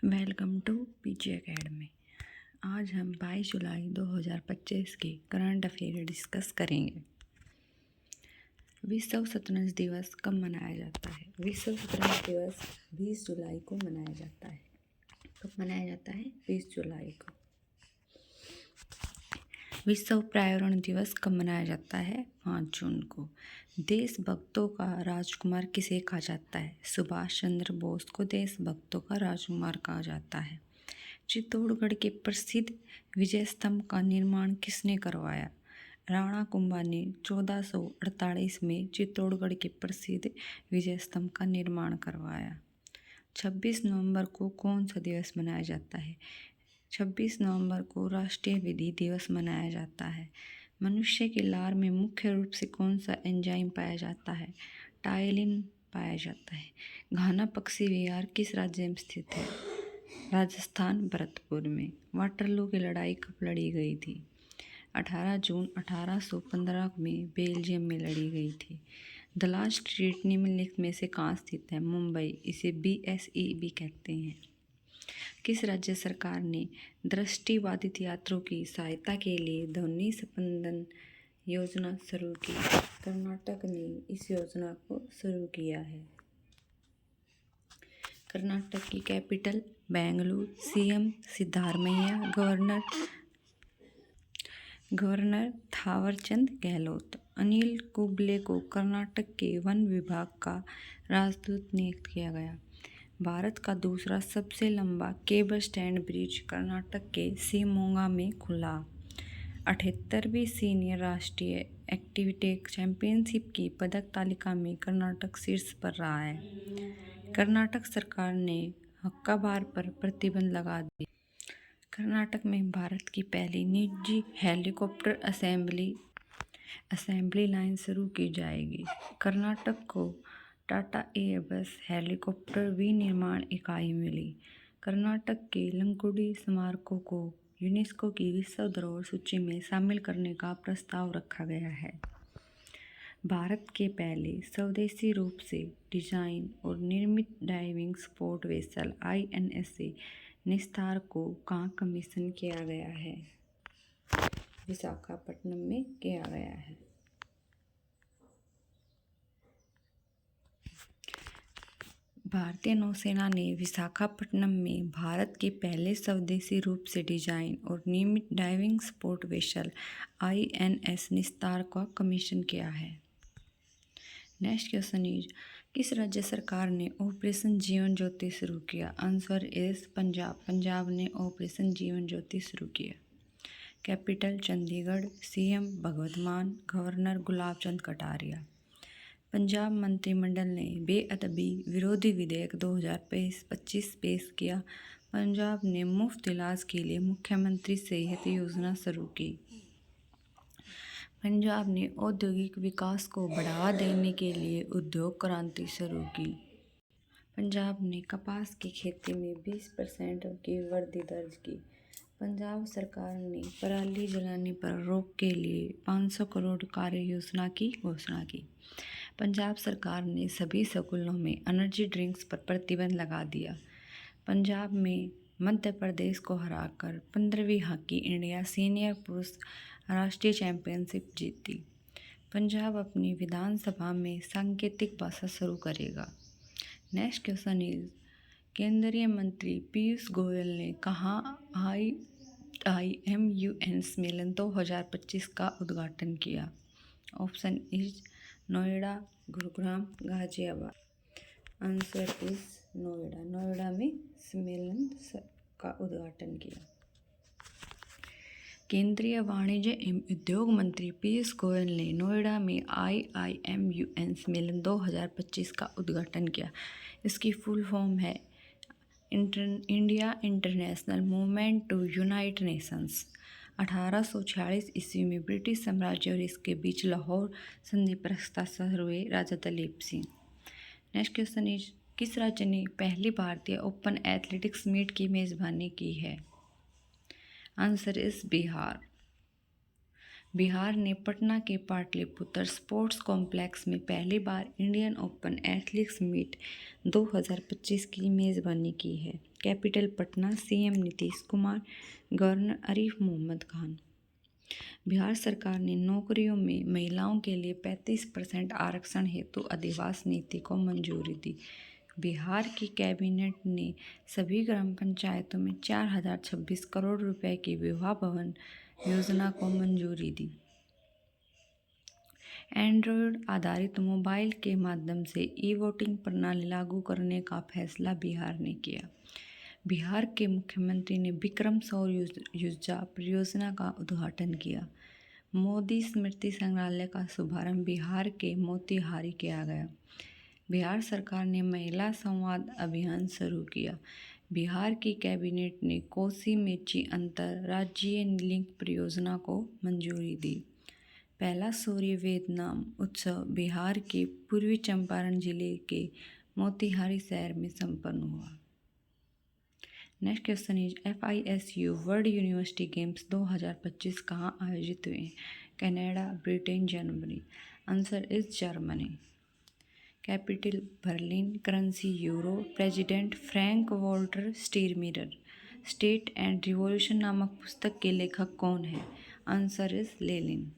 Welcome to PG academy. आज हम 22 जुलाई 2025 के करंट अफेयर डिस्कस करेंगे। विश्व शतरंज दिवस कब मनाया जाता है? विश्व शतरंज दिवस 20 जुलाई को मनाया जाता है। कब मनाया जाता है? 20 जुलाई को। विश्व पर्यावरण दिवस कब मनाया जाता है? 5 जून को। देशभक्तों का राजकुमार किसे कहा जाता है? सुभाष चंद्र बोस को देशभक्तों का राजकुमार कहा जाता है। चित्तौड़गढ़ के प्रसिद्ध विजय स्तंभ का निर्माण किसने करवाया? राणा कुंभा ने 1448 में चित्तौड़गढ़ के प्रसिद्ध विजय स्तंभ का निर्माण करवाया। 26 नवंबर को कौन सा दिवस मनाया जाता है? 26 नवंबर को राष्ट्रीय विधि दिवस मनाया जाता है। मनुष्य के लार में मुख्य रूप से कौन सा एंजाइम पाया जाता है? टायलिन पाया जाता है। घाना पक्षी विहार किस राज्य में स्थित है? राजस्थान, भरतपुर में। वाटरलू की लड़ाई कब लड़ी गई थी? 18 जून 1815 में बेल्जियम में लड़ी गई थी। द लास्ट ट्रीटी निम्नलिखित में से कहाँ स्थित है? मुंबई। इसे BSE भी कहते हैं। किस राज्य सरकार ने दृष्टिबाधित यात्रियों की सहायता के लिए ध्वनि स्पंदन योजना शुरू की? कर्नाटक ने इस योजना को शुरू किया है। कर्नाटक की capital Bengaluru. CM Siddaramaiah. Governor Thawarchand Gehlot. Anil Kumble को कर्नाटक के वन विभाग का राजदूत नियुक्त किया गया। भारत का दूसरा सबसे लंबा केबल स्टैंड ब्रिज कर्नाटक के शिवमोगा में खुला। 78वीं सीनियर राष्ट्रीय एक्टिविटी चैंपियनशिप की पदक तालिका में कर्नाटक शीर्ष पर रहा है। कर्नाटक सरकार ने हुक्काबार पर प्रतिबंध लगा दिया। कर्नाटक में भारत की पहली निजी हेलीकॉप्टर असेंबली लाइन शुरू की जाएगी। कर्नाटक को टाटा एयरबस हेलीकॉप्टर विनिर्माण इकाई मिली। कर्नाटक के लंकुडी स्मारकों को यूनेस्को की विश्व धरोहर सूची में शामिल करने का प्रस्ताव रखा गया है। भारत के पहले स्वदेशी रूप से डिजाइन और निर्मित डाइविंग सपोर्ट वेसल INS निस्तार को कहाँ कमीशन किया गया है? विशाखापट्टनम में किया गया है। भारतीय नौसेना ने विशाखापट्टनम में भारत के पहले स्वदेशी रूप से डिजाइन और नियमित डाइविंग सपोर्ट वेसल INS निस्तार का कमीशन किया है। नेक्स्ट क्वेश्चन इज, किस राज्य सरकार ने ऑपरेशन जीवन ज्योति शुरू किया? Answer is Punjab. पंजाब ने ऑपरेशन जीवन ज्योति शुरू किया। कैपिटल चंडीगढ़। CM भगवत मान। गवर्नर गुलाब चंद कटारिया। पंजाब मंत्रिमंडल ने बेअदबी विरोधी विधेयक 2025 पेश किया। पंजाब ने मुफ्त इलाज के लिए मुख्यमंत्री सेहत योजना शुरू की। पंजाब ने औद्योगिक विकास को बढ़ावा देने के लिए उद्योग क्रांति शुरू की। पंजाब ने कपास की खेती में 20% की वृद्धि दर्ज की। पंजाब सरकार ने पराली जलाने पर रोक के लिए 500 करोड़ कार्य योजना की घोषणा की। पंजाब सरकार ने सभी स्कूलों में एनर्जी ड्रिंक्स पर प्रतिबंध लगा दिया। पंजाब में मध्य प्रदेश को हराकर 15वीं हॉकी इंडिया सीनियर पुरुष राष्ट्रीय चैंपियनशिप जीती। पंजाब अपनी विधानसभा में सांकेतिक भाषा शुरू करेगा। नेक्स्ट क्वेश्चन इज, केंद्रीय मंत्री पीयूष गोयल ने कहाँ IIMU सम्मेलन 2025 का उद्घाटन किया? Option is Noida, Gurugram, Ghaziabad. Answer is Noida. Noida में सम्मेलन का उद्घाटन किया। केंद्रीय वाणिज्य एवं उद्योग मंत्री पीयूष गोयल ने नोएडा में IIMU सम्मेलन 2025 का उद्घाटन किया। इसकी फुल फॉर्म है India International Movement to Unite Nations. 1846 ईस्वी में ब्रिटिश साम्राज्य और इसके बीच लाहौर संधि पर हस्ताक्षर हुए। Raja Dalip Singh. Next question is, किस राज्य ने पहली भारतीय ओपन एथलेटिक्स मीट की मेजबानी की है? Answer is Bihar. बिहार ने पटना के पाटलिपुत्र स्पोर्ट्स कॉम्प्लेक्स में पहली बार इंडियन ओपन एथलेटिक्स मीट 2025 की मेज़बानी की है। Capital Patna, CM Nitish Kumar, governor Arif Mohammad Khan. Bihar सरकार ने नौकरियों में महिलाओं के लिए 35% आरक्षण हेतु अधिवास नीति को मंजूरी दी। बिहार की कैबिनेट ने सभी ग्राम पंचायतों में 4026 करोड़ रुपए की विवाह भवन योजना को मंजूरी दी। एंड्रॉयड आधारित मोबाइल के माध्यम से ई-वोटिंग प्रणाली लागू करने का फैसला बिहार ने किया। बिहार के मुख्यमंत्री ने विक्रम सौर ऊर्जा परियोजना का उद्घाटन किया। मोदी स्मृति संग्रहालय का शुभारंभ बिहार के मोतिहारी किया गया। बिहार सरकार ने महिला संवाद अभियान शुरू किया। बिहार की कैबिनेट ने कोसी मेची अंतरराज्यीय लिंक परियोजना को मंजूरी दी। पहला सूर्य वेदनाम उत्सव बिहार के पूर्वी चंपारण जिले के मोतिहारी शहर में संपन्न हुआ। Next question is FISU world university games 2025 कहाँ आयोजित हुए? Canada, Britain, Germany. Answer is Germany. Capital Berlin, currency euro, president Frank Walter Steinmeier. State and revolution नामक पुस्तक के लेखक कौन है? Answer is Lenin.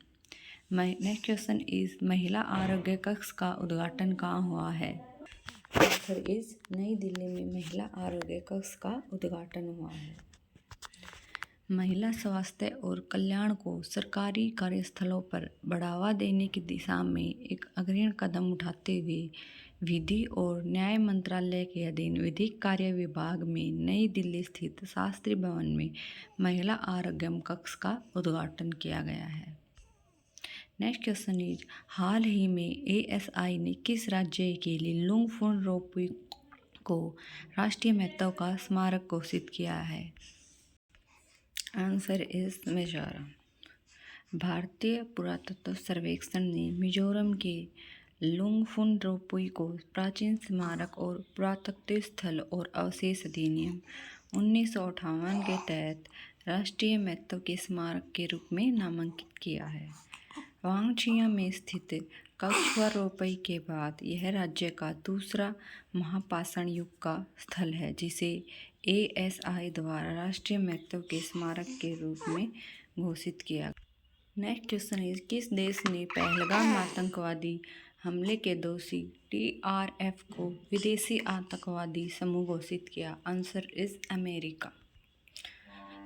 Next question is महिला आरोग्य कक्ष का उद्घाटन कहाँ हुआ है? आंसर इज नई दिल्ली में महिला आरोग्य कक्ष का उद्घाटन हुआ है। महिला स्वास्थ्य और कल्याण को सरकारी कार्यस्थलों पर बढ़ावा देने की दिशा में एक अग्रणी कदम उठाते हुए विधि और न्याय मंत्रालय के अधीन विधिक कार्य विभाग में नई दिल्ली स्थित शास्त्री भवन में महिला आरोग्य कक्ष का उद्घाटन किया गया है। नेक्स्ट क्वेश्चन इज हाल ही में ASI ने किस राज्य के लिए लुंगफुन रोपवे को राष्ट्रीय महत्व का स्मारक घोषित किया है? Answer is Mizoram. भारतीय पुरातत्व सर्वेक्षण ने मिजोरम के लुंगफुन रोपवे को प्राचीन स्मारक और पुरातत्व स्थल और अवशेष अधिनियम 1958 के तहत राष्ट्रीय महत्व के स्मारक के रूप में नामांकित किया है। वांगचिया में स्थित कक्षवा रोपवे के बाद यह राज्य का दूसरा महापाषाण युग का स्थल है जिसे ASI द्वारा राष्ट्रीय महत्व के स्मारक के रूप में घोषित किया। नेक्स्ट क्वेश्चन इज किस देश ने पहलगाम आतंकवादी हमले के दोषी TRF को विदेशी आतंकवादी समूह घोषित किया? Answer is America.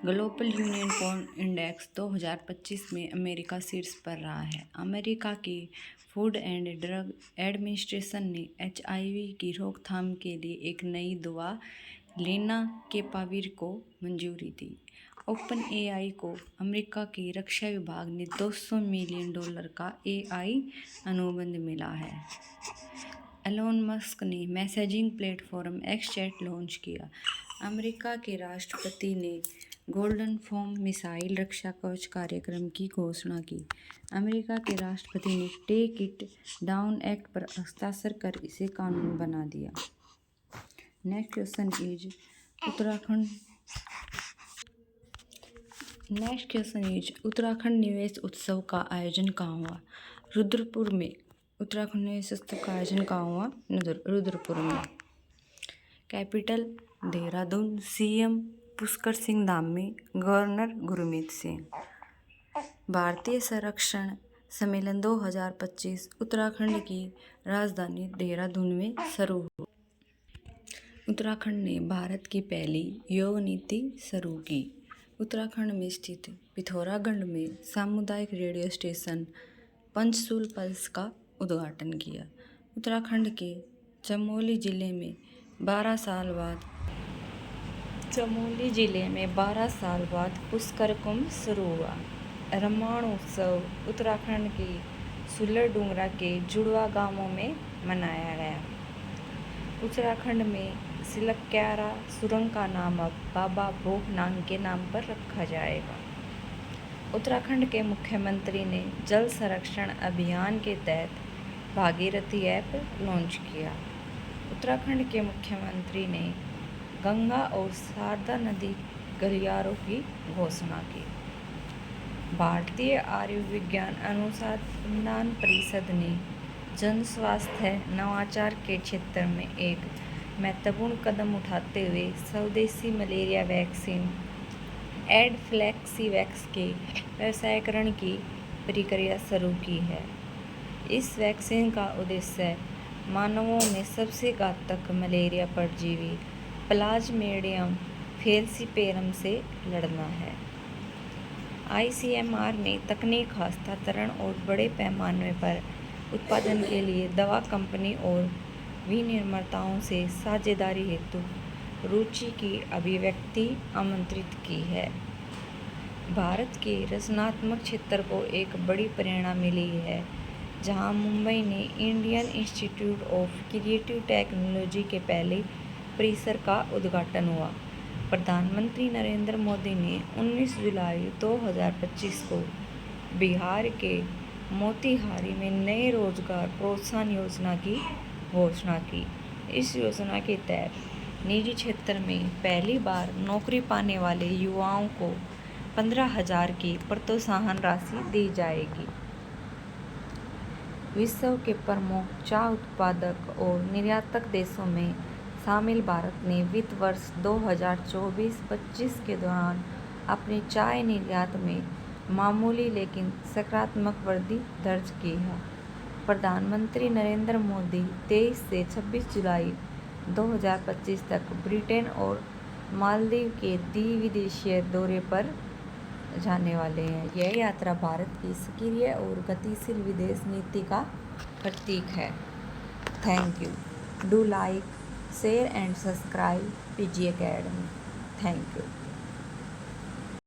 Global union corn index 2025 में अमेरिका शीर्ष पर रहा है। अमेरिका की फूड एंड ड्रग एडमिनिस्ट्रेशन ने HIV की रोकथाम के लिए एक नई दवा लेनाकेपाविर को मंजूरी दी। OpenAI को अमेरिका के रक्षा विभाग ने $200 मिलियन का AI अनुबंध मिला है। एलोन मस्क ने मैसेजिंग प्लेटफॉर्म XChat लॉन्च किया। अमेरिका के राष्ट्रपति ने गोल्डन फॉर्म मिसाइल रक्षा कवच कार्यक्रम की घोषणा की। अमेरिका के राष्ट्रपति ने टेक इट डाउन एक्ट पर हस्ताक्षर कर इसे कानून बना दिया। नेक्स्ट क्वेश्चन इज उत्तराखंड निवेश उत्सव का आयोजन कहाँ हुआ? रुद्रपुर में। उत्तराखंड निवेश उत्सव का आयोजन कहाँ हुआ? रुद्रपुर में। Capital Dehradun, CM Pushkar Singh Dhami, governor Gurmeet Singh. भारतीय संरक्षण सम्मेलन 2025 उत्तराखंड की राजधानी देहरादून में शुरू हुआ। उत्तराखंड ने भारत की पहली योग नीति शुरू की। उत्तराखंड में स्थित पिथौरागढ़ में सामुदायिक रेडियो स्टेशन पंचसूल पल्स का उद्घाटन किया। उत्तराखंड के चमोली जिले में 12 साल बाद पुष्कर कुंभ शुरू हुआ। रामायण उत्सव उत्तराखंड के सुलर डूंगरा के जुड़वा गांवों में मनाया गया। उत्तराखंड में सिलक्यारा सुरंग का नाम अब बाबा भोगनांग के नाम पर रखा जाएगा। उत्तराखंड के मुख्यमंत्री ने जल संरक्षण अभियान के तहत भागीरथी ऐप लॉन्च किया। उत्तराखंड के मुख्यमंत्री ने गंगा और शारदा नदी गलियारों की घोषणा की। भारतीय आयुर्विज्ञान अनुसंधान परिषद ने जन स्वास्थ्य नवाचार के क्षेत्र में एक महत्वपूर्ण कदम उठाते हुए स्वदेशी मलेरिया वैक्सीन एडफ्लैक्सीवैक्स के व्यवसायीकरण की प्रक्रिया शुरू की है। इस वैक्सीन का उद्देश्य मानवों में सबसे घातक मलेरिया परजीवी प्लाज्मोडियम फैलसीपेरम से लड़ना है। ICMR ने तकनीक हस्तांतरण और बड़े पैमाने पर उत्पादन के लिए दवा कंपनी और विनिर्माताओं से साझेदारी हेतु रुचि की अभिव्यक्ति आमंत्रित की है। भारत के रचनात्मक क्षेत्र को एक बड़ी प्रेरणा मिली है, जहां मुंबई ने Indian institute of creative technology के पहले परिसर का उद्घाटन हुआ। प्रधानमंत्री नरेंद्र मोदी ने 19 जुलाई 2025 को बिहार के मोतिहारी में नए रोजगार प्रोत्साहन योजना की घोषणा की। इस योजना के तहत निजी क्षेत्र में पहली बार नौकरी पाने वाले युवाओं को 15,000 की प्रोत्साहन राशि दी जाएगी। विश्व के प्रमुख चाय उत्पादक और निर्यातक देशों में शामिल भारत ने वित्त वर्ष 2024-25 के दौरान अपने चाय निर्यात में मामूली लेकिन सकारात्मक वृद्धि दर्ज की है। प्रधानमंत्री नरेंद्र मोदी 23 से 26 जुलाई 2025 तक ब्रिटेन और मालदीव के द्विदेशीय दौरे पर जाने वाले हैं। यह यात्रा भारत की सक्रिय और गतिशील विदेश नीति का प्रतीक है। Thank you. Do like, share and subscribe PG Academy. Thank you.